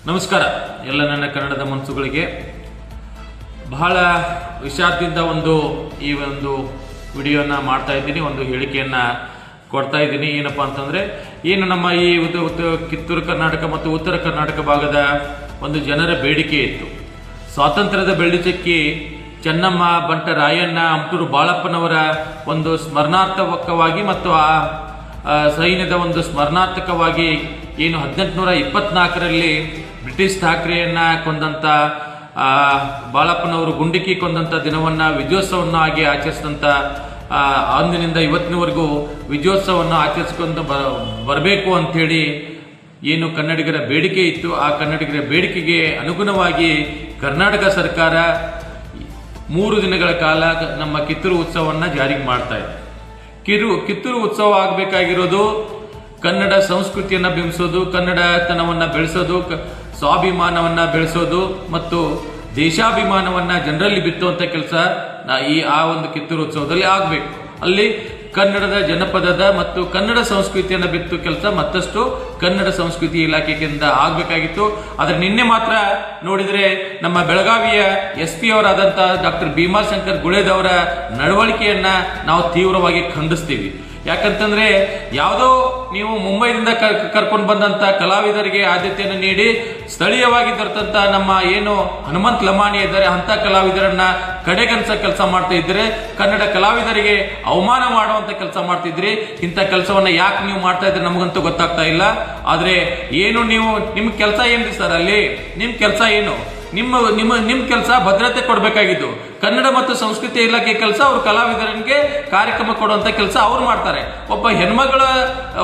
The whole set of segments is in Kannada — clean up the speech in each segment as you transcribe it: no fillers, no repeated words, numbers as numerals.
ನಮಸ್ಕಾರ ಎಲ್ಲ ನನ್ನ ಕನ್ನಡದ ಮನಸ್ಸುಗಳಿಗೆ ಬಹಳ ವಿಷಾದದಿಂದ ಈ ಒಂದು ವಿಡಿಯೋನ ಮಾಡ್ತಾ ಇದ್ದೀನಿ, ಒಂದು ಹೇಳಿಕೆಯನ್ನು ಕೊಡ್ತಾ ಇದ್ದೀನಿ. ಏನಪ್ಪ ಅಂತಂದರೆ ಏನು ನಮ್ಮ ಈ ಕಿತ್ತೂರು ಕರ್ನಾಟಕ ಮತ್ತು ಉತ್ತರ ಕರ್ನಾಟಕ ಭಾಗದ ಒಂದು ಜನರ ಬೇಡಿಕೆ ಇತ್ತು. ಸ್ವಾತಂತ್ರ್ಯದ ಬೆಳ್ಳಿಚಕ್ಕಿ ಚೆನ್ನಮ್ಮ ಬಂಟ ರಾಯಣ್ಣ ಅಮಟೂರು ಬಾಳಪ್ಪನವರ ಒಂದು ಸ್ಮರಣಾರ್ಥಕವಾಗಿ ಮತ್ತು ಆ ಸೈನ್ಯದ ಒಂದು ಸ್ಮರಣಾರ್ಥಕವಾಗಿ ಏನು 1824ರಲ್ಲಿ ಬ್ರಿಟಿಷ್ ಠಾಕ್ರೆಯನ್ನ ಕೊಂದಂಥ ಬಾಳಪ್ಪನವರು ಗುಂಡಿಕ್ಕಿ ಕೊಂದಂಥ ದಿನವನ್ನು ವಿಜಯೋತ್ಸವವನ್ನು ಆಗಿ ಆಚರಿಸಿದಂಥ ಅಂದಿನಿಂದ ಇವತ್ತಿನವರೆಗೂ ವಿಜಯೋತ್ಸವವನ್ನು ಆಚರಿಸ್ಕೊಂಡು ಬರಬೇಕು ಅಂಥೇಳಿ ಏನು ಕನ್ನಡಿಗರ ಬೇಡಿಕೆ ಇತ್ತು. ಆ ಕನ್ನಡಿಗರ ಬೇಡಿಕೆಗೆ ಅನುಗುಣವಾಗಿ ಕರ್ನಾಟಕ ಸರ್ಕಾರ 3 ದಿನಗಳ ಕಾಲ ನಮ್ಮ ಕಿತ್ತೂರು ಉತ್ಸವವನ್ನು ಜಾರಿಗೆ ಮಾಡ್ತಾ ಇದೆ. ಕಿತ್ತೂರು ಉತ್ಸವ ಆಗಬೇಕಾಗಿರೋದು ಕನ್ನಡ ಸಂಸ್ಕೃತಿಯನ್ನು ಬಿಂಬಿಸೋದು, ಕನ್ನಡತನವನ್ನು ಬೆಳೆಸೋದು, ಸ್ವಾಭಿಮಾನವನ್ನು ಬೆಳೆಸೋದು ಮತ್ತು ದೇಶಾಭಿಮಾನವನ್ನು ಜನರಲ್ಲಿ ಬಿತ್ತುವಂಥ ಕೆಲಸ ಆ ಒಂದು ಕಿತ್ತೂರು ಉತ್ಸವದಲ್ಲಿ ಆಗಬೇಕು. ಅಲ್ಲಿ ಕನ್ನಡದ ಜನಪದದ ಮತ್ತು ಕನ್ನಡ ಸಂಸ್ಕೃತಿಯನ್ನು ಬಿತ್ತು ಕೆಲಸ ಮತ್ತಷ್ಟು ಕನ್ನಡ ಸಂಸ್ಕೃತಿ ಇಲಾಖೆಯಿಂದ ಆಗಬೇಕಾಗಿತ್ತು. ಆದರೆ ನಿನ್ನೆ ಮಾತ್ರ ನೋಡಿದರೆ ನಮ್ಮ ಬೆಳಗಾವಿಯ SP ಅವರಾದಂಥ ಡಾಕ್ಟರ್ ಭೀಮಾಶಂಕರ್ ಗುಳೇದವರ ನಡವಳಿಕೆಯನ್ನು ನಾವು ತೀವ್ರವಾಗಿ ಖಂಡಿಸ್ತೀವಿ. ಯಾಕಂತಂದ್ರೆ ಯಾವುದೋ ನೀವು ಮುಂಬೈನಿಂದ ಕರ್ಕೊಂಡು ಬಂದಂತ ಕಲಾವಿದರಿಗೆ ಆದ್ಯತೆಯನ್ನು ನೀಡಿ ಸ್ಥಳೀಯವಾಗಿ ದೊರೆತಂತ ನಮ್ಮ ಏನು ಹನುಮಂತ್ ಲಮಾಣಿ ಇದ್ದಾರೆ ಅಂತ ಕಲಾವಿದರನ್ನ ಕಡೆಗಣಿಸೋ ಕೆಲಸ ಮಾಡ್ತಾ ಇದ್ರೆ, ಕನ್ನಡ ಕಲಾವಿದರಿಗೆ ಅವಮಾನ ಮಾಡುವಂತ ಕೆಲಸ ಮಾಡ್ತಿದ್ರಿ. ಇಂಥ ಕೆಲಸವನ್ನ ಯಾಕೆ ನೀವು ಮಾಡ್ತಾ ಇದ್ರೆ ನಮಗಂತೂ ಗೊತ್ತಾಗ್ತಾ ಇಲ್ಲ. ಆದ್ರೆ ಏನು ನಿಮ್ ಕೆಲಸ ಏನ್ರಿ ಸರ್? ಅಲ್ಲಿ ನಿಮ್ ಕೆಲಸ ಏನು? ನಿಮ್ಮ ಕೆಲಸ ಭದ್ರತೆ ಕೊಡಬೇಕಾಗಿದ್ದು ಕನ್ನಡ ಮತ್ತು ಸಂಸ್ಕೃತಿ ಇಲಾಖೆ ಕೆಲಸ. ಅವರು ಕಲಾವಿದರಿಗೆ ಕಾರ್ಯಕ್ರಮ ಕೊಡುವಂತ ಕೆಲಸ ಅವ್ರು ಮಾಡ್ತಾರೆ. ಒಬ್ಬ ಹೆಣ್ಮಗಳ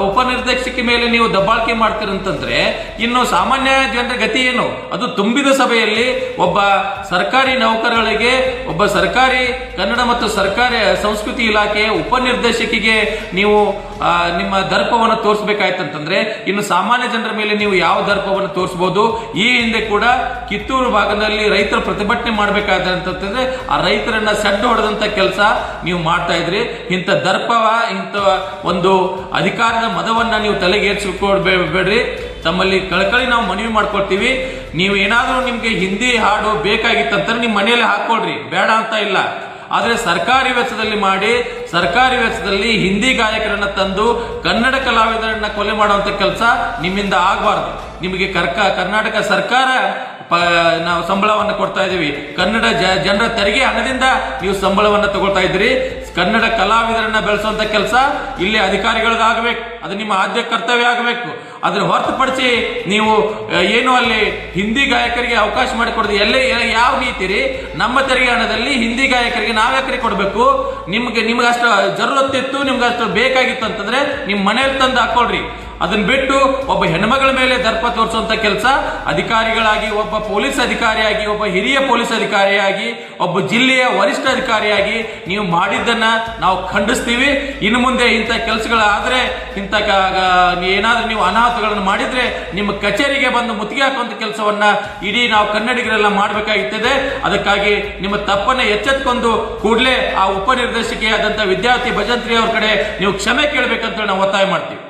ಉಪನಿರ್ದೇಶಕಿ ಮೇಲೆ ನೀವು ದಬ್ಬಾಳಿಕೆ ಮಾಡ್ತೀರಂತಂದ್ರೆ ಇನ್ನು ಸಾಮಾನ್ಯ ಜನರ ಗತಿ ಏನು? ಅದು ತುಂಬಿದ ಸಭೆಯಲ್ಲಿ ಒಬ್ಬ ಸರ್ಕಾರಿ ನೌಕರರಿಗೆ, ಒಬ್ಬ ಸರ್ಕಾರಿ ಕನ್ನಡ ಮತ್ತು ಸರ್ಕಾರಿ ಸಂಸ್ಕೃತಿ ಇಲಾಖೆಯ ಉಪನಿರ್ದೇಶಕಿಗೆ ನೀವು ನಿಮ್ಮ ದರ್ಪವನ್ನು ತೋರಿಸಬೇಕಾಯ್ತಂತಂದ್ರೆ ಇನ್ನು ಸಾಮಾನ್ಯ ಜನರ ಮೇಲೆ ನೀವು ಯಾವ ದರ್ಪವನ್ನು ತೋರಿಸಬಹುದು? ಈ ಹಿಂದೆ ಕೂಡ ಕಿತ್ತೂರು ಭಾಗದಲ್ಲಿ ರೈತರು ಪ್ರತಿಭಟನೆ ಮಾಡಬೇಕಾದಂತಂದ್ರೆ ಆ ರೈತರನ್ನ ಸಡ್ಡು ಹೊಡೆದಂತ ಕೆಲಸ ನೀವು ಮಾಡ್ತಾ ಇದ್ರಿ. ಇಂಥ ದರ್ಪವ, ಇಂಥ ಒಂದು ಅಧಿಕಾರದ ಮದವನ್ನ ನೀವು ತಲೆಗೇರಿಸಿಕೊಡ್ಬೇಡ್ರಿ. ತಮ್ಮಲ್ಲಿ ಕಳಕಳಿ ನಾವು ಮನವಿ ಮಾಡ್ಕೊಳ್ತೀವಿ. ನೀವು ಏನಾದರೂ ನಿಮ್ಗೆ ಹಿಂದಿ ಹಾಡು ಬೇಕಾಗಿತ್ತಂತಾರೆ ನಿಮ್ಮ ಮನೆಯಲ್ಲಿ ಹಾಕೊಳ್ರಿ, ಬೇಡ ಅಂತ ಇಲ್ಲ. ಆದರೆ ಸರ್ಕಾರಿ ವೆಚ್ಚದಲ್ಲಿ ಮಾಡಿ, ಸರ್ಕಾರಿ ವೆಚ್ಚದಲ್ಲಿ ಹಿಂದಿ ಗಾಯಕರನ್ನ ತಂದು ಕನ್ನಡ ಕಲಾವಿದರನ್ನ ಕೊಲೆ ಮಾಡುವಂತ ಕೆಲಸ ನಿಮ್ಮಿಂದ ಆಗಬಾರ್ದು. ನಿಮಗೆ ಕರ್ನಾಟಕ ಸರ್ಕಾರ ನಾವು ಸಂಬಳವನ್ನು ಕೊಡ್ತಾ ಇದ್ದೀವಿ. ಕನ್ನಡ ಜನರ ತೆರಿಗೆ ಹಣದಿಂದ ನೀವು ಸಂಬಳವನ್ನು ತಗೊಳ್ತಾ ಇದ್ರಿ. ಕನ್ನಡ ಕಲಾವಿದರನ್ನ ಬೆಳೆಸುವಂತ ಕೆಲಸ ಇಲ್ಲಿ ಅಧಿಕಾರಿಗಳದಾಗಬೇಕು. ಅದು ನಿಮ್ಮ ಆದ್ಯ ಕರ್ತವ್ಯ ಆಗಬೇಕು. ಅದ್ರ ಹೊರತುಪಡಿಸಿ ನೀವು ಏನು ಅಲ್ಲಿ ಹಿಂದಿ ಗಾಯಕರಿಗೆ ಅವಕಾಶ ಮಾಡಿಕೊಡೋದು ಯಾವ ನೀತಿ ರೀ? ನಮ್ಮ ತೆರಿಗೆ ಹಣದಲ್ಲಿ ಹಿಂದಿ ಗಾಯಕರಿಗೆ ನಾವ್ಯಾಕ್ರಿ ಕೊಡಬೇಕು? ನಿಮ್ಗೆ ಅಷ್ಟು ಜರುರತ್ತಿತ್ತು, ನಿಮ್ಗೆ ಅಷ್ಟು ಬೇಕಾಗಿತ್ತು ಅಂತಂದ್ರೆ ನಿಮ್ಮ ಮನೆಯಲ್ಲಿ ತಂದು ಹಾಕೊಳ್ರಿ. ಅದನ್ನ ಬಿಟ್ಟು ಒಬ್ಬ ಹೆಣ್ಮಗಳ ಮೇಲೆ ದರ್ಪ ತೋರಿಸುವಂತ ಕೆಲಸ ಅಧಿಕಾರಿಗಳಾಗಿ, ಒಬ್ಬ ಪೊಲೀಸ್ ಅಧಿಕಾರಿಯಾಗಿ, ಒಬ್ಬ ಹಿರಿಯ ಪೊಲೀಸ್ ಅಧಿಕಾರಿಯಾಗಿ, ಒಬ್ಬ ಜಿಲ್ಲೆಯ ವರಿಷ್ಠ ಅಧಿಕಾರಿಯಾಗಿ ನೀವು ಮಾಡಿದ್ದನ್ನ ನಾವು ಖಂಡಿಸ್ತೀವಿ. ಇನ್ನು ಮುಂದೆ ಇಂಥ ಕೆಲಸಗಳಾದ್ರೆ, ಇಂಥ ಏನಾದ್ರೂ ನೀವು ಅನಾಹುತಗಳನ್ನು ಮಾಡಿದ್ರೆ ನಿಮ್ಮ ಕಚೇರಿಗೆ ಬಂದು ಮುತ್ತಿಗೆ ಹಾಕುವಂತ ಕೆಲಸವನ್ನ ಇಡೀ ನಾವು ಕನ್ನಡಿಗರೆಲ್ಲ ಮಾಡಬೇಕಾಗುತ್ತದೆ. ಅದಕ್ಕಾಗಿ ನಿಮ್ಮ ತಪ್ಪನ್ನ ಎಚ್ಚೆತ್ಕೊಂಡು ಕೂಡಲೇ ಆ ಉಪನಿರ್ದೇಶಕಿಯಾದಂಥ ವಿದ್ಯಾರ್ಥಿ ಭಜಂತ್ರಿ ಅವ್ರ ಕಡೆ ನೀವು ಕ್ಷಮೆ ಕೇಳಬೇಕಂತ ನಾವು ಒತ್ತಾಯ ಮಾಡ್ತೀವಿ.